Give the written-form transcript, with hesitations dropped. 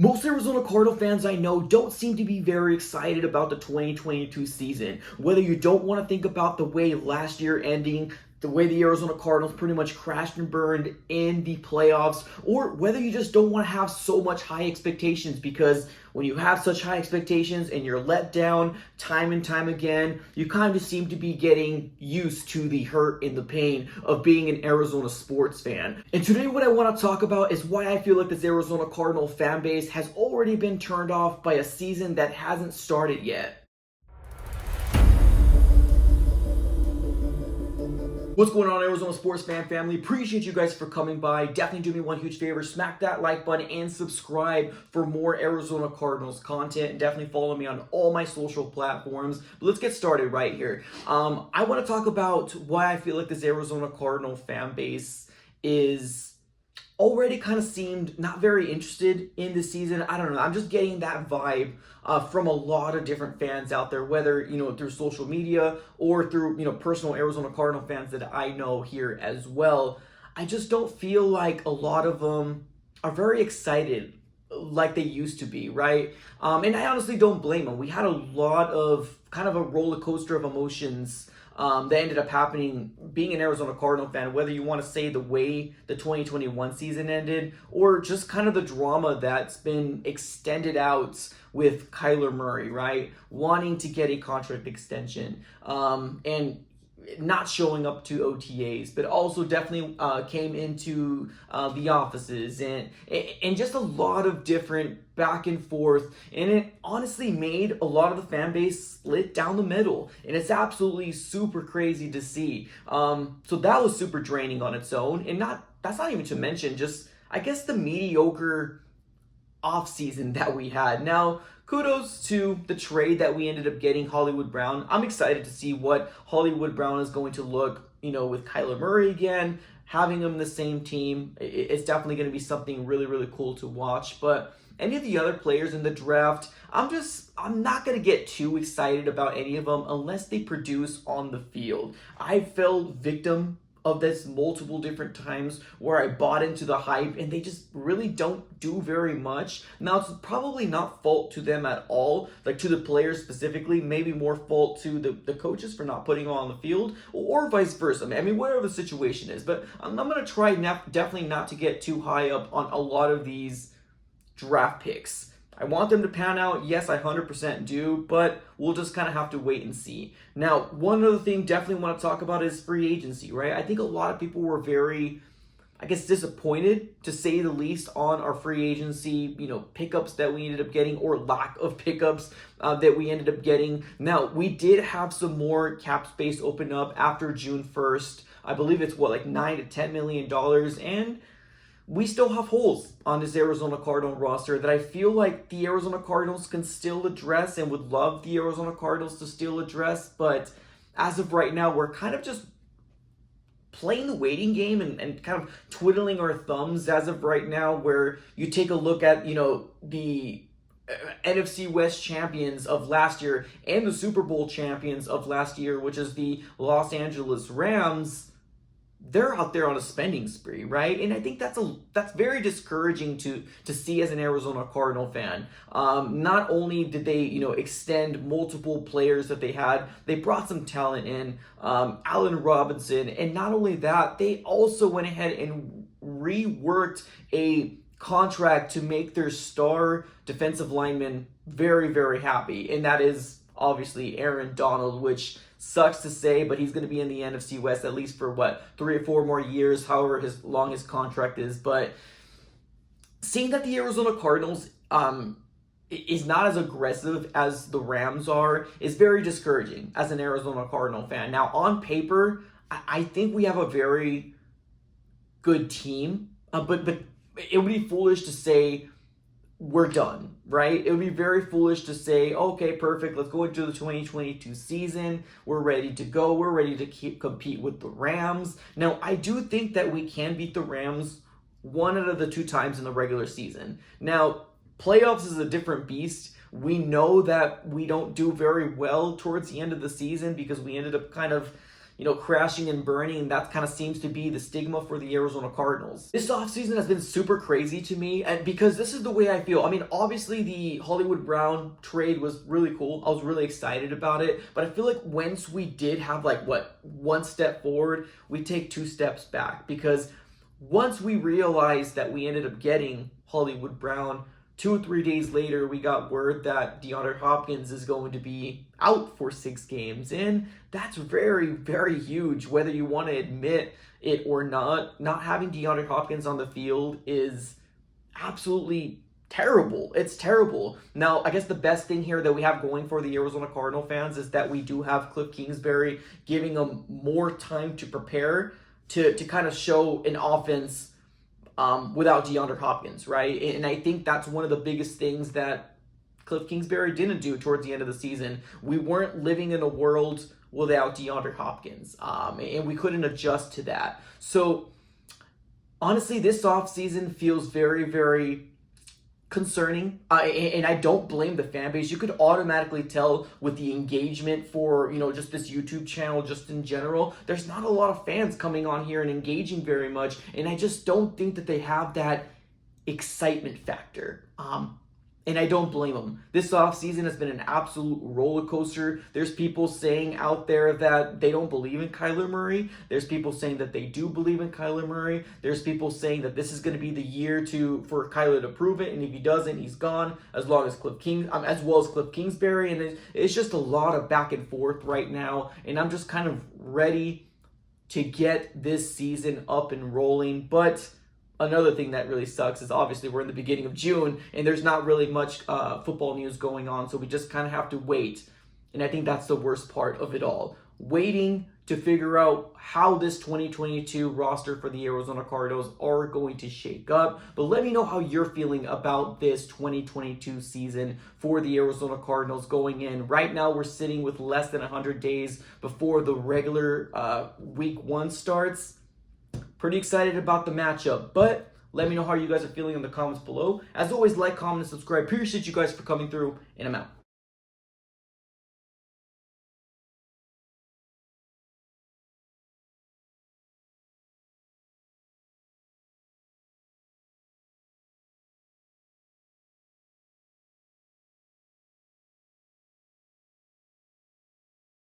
Most Arizona Cardinal fans I know don't seem to be very excited about the 2022 season. Whether you don't want to think about the way last year ending, the way the Arizona Cardinals pretty much crashed and burned in the playoffs, or whether you just don't want to have so much high expectations, because when you have such high expectations and you're let down time and time again, you kind of seem to be getting used to the hurt and the pain of being an Arizona sports fan. And today what I want to talk about is why I feel like this Arizona Cardinal fan base has already been turned off by a season that hasn't started yet. What's going on, Arizona sports fan family? Appreciate you guys for coming by. Definitely do me one huge favor, smack that like button and subscribe for more Arizona Cardinals content. And definitely follow me on all my social platforms. But let's get started right here. I want to talk about why I feel like this Arizona Cardinal fan base is already kind of seemed not very interested in this season. I don't know. I'm just getting that vibe from a lot of different fans out there, whether, through social media or through, personal Arizona Cardinal fans that I know here as well. I just don't feel like a lot of them are very excited like they used to be, right? And I honestly don't blame them. We had a lot of kind of a roller coaster of emotions that ended up happening being an Arizona Cardinal fan, whether you want to say the way the 2021 season ended or just kind of the drama that's been extended out with Kyler Murray, right? Wanting to get a contract extension and not showing up to OTAs, but also definitely came into the offices and just a lot of different back and forth, and it honestly made a lot of the fan base split down the middle, and it's absolutely super crazy to see. So that was super draining on its own, and that's not even to mention just, I guess, the mediocre offseason that we had. Now, kudos to the trade that we ended up getting, Hollywood Brown. I'm excited to see what Hollywood Brown is going to look, with Kyler Murray again, having him in the same team. It's definitely going to be something really, really cool to watch. But any of the other players in the draft, I'm not going to get too excited about any of them unless they produce on the field. I fell victim of this multiple different times where I bought into the hype and they just really don't do very much. Now, it's probably not fault to them at all, like to the players specifically, maybe more fault to the coaches for not putting them on the field, or vice versa. I mean, whatever the situation is. But I'm going to try definitely not to get too high up on a lot of these draft picks. I want them to pan out. Yes, I 100% do, but we'll just kind of have to wait and see. Now, one other thing definitely want to talk about is free agency, right? I think a lot of people were very, disappointed, to say the least, on our free agency, pickups that we ended up getting, or lack of pickups that we ended up getting. Now, we did have some more cap space open up after June 1st. I believe it's like $9 to $10 million, and we still have holes on this Arizona Cardinal roster that I feel like the Arizona Cardinals can still address and would love the Arizona Cardinals to still address. But as of right now, we're kind of just playing the waiting game and kind of twiddling our thumbs as of right now, where you take a look at, the NFC West champions of last year and the Super Bowl champions of last year, which is the Los Angeles Rams. They're out there on a spending spree, right? And I think that's very discouraging to see as an Arizona Cardinal fan. Not only did they, extend multiple players that they had, they brought some talent in, Allen Robinson, and not only that, they also went ahead and reworked a contract to make their star defensive lineman very, very happy, and that is obviously Aaron Donald, which sucks to say, but he's going to be in the NFC West at least for 3 or 4 more years, however long his contract is. But seeing that the Arizona Cardinals is not as aggressive as the Rams are is very discouraging as an Arizona Cardinal fan. Now, on paper, I think we have a very good team, but it would be foolish to say we're done, right? It would be very foolish to say, okay, perfect, let's go into the 2022 season. We're ready to go. We're ready to compete with the Rams. Now, I do think that we can beat the Rams 1 out of the 2 times in the regular season. Now, playoffs is a different beast. We know that we don't do very well towards the end of the season because we ended up kind of crashing and burning. And that kind of seems to be the stigma for the Arizona Cardinals. This offseason has been super crazy to me, and because this is the way I feel. I mean, obviously the Hollywood Brown trade was really cool. I was really excited about it, but I feel like once we did have one step forward, we take 2 steps back, because once we realized that we ended up getting Hollywood Brown, 2 or 3 days later, we got word that DeAndre Hopkins is going to be out for 6 games. And that's very, very huge, whether you want to admit it or not. Not having DeAndre Hopkins on the field is absolutely terrible. It's terrible. Now, I guess the best thing here that we have going for the Arizona Cardinal fans is that we do have Cliff Kingsbury, giving them more time to prepare to kind of show an offense without DeAndre Hopkins, right? And I think that's one of the biggest things that Cliff Kingsbury didn't do towards the end of the season. We weren't living in a world without DeAndre Hopkins, and we couldn't adjust to that. So, honestly, this offseason feels very, very concerning, and I don't blame the fan base. You could automatically tell with the engagement for just this YouTube channel, just in general, there's not a lot of fans coming on here and engaging very much, and I just don't think that they have that excitement factor. And I don't blame them. This offseason has been an absolute roller coaster. There's people saying out there that they don't believe in Kyler Murray. There's people saying that they do believe in Kyler Murray. There's people saying that this is going to be the year for Kyler to prove it, and if he doesn't, he's gone. As well as Cliff Kingsbury, and it's just a lot of back and forth right now. And I'm just kind of ready to get this season up and rolling, but another thing that really sucks is obviously we're in the beginning of June and there's not really much football news going on, so we just kind of have to wait. And I think that's the worst part of it all. Waiting to figure out how this 2022 roster for the Arizona Cardinals are going to shake up. But let me know how you're feeling about this 2022 season for the Arizona Cardinals going in. Right now, we're sitting with less than 100 days before the regular week 1 starts. Pretty excited about the matchup, but let me know how you guys are feeling in the comments below. As always, like, comment, and subscribe. Appreciate you guys for coming through, and I'm out.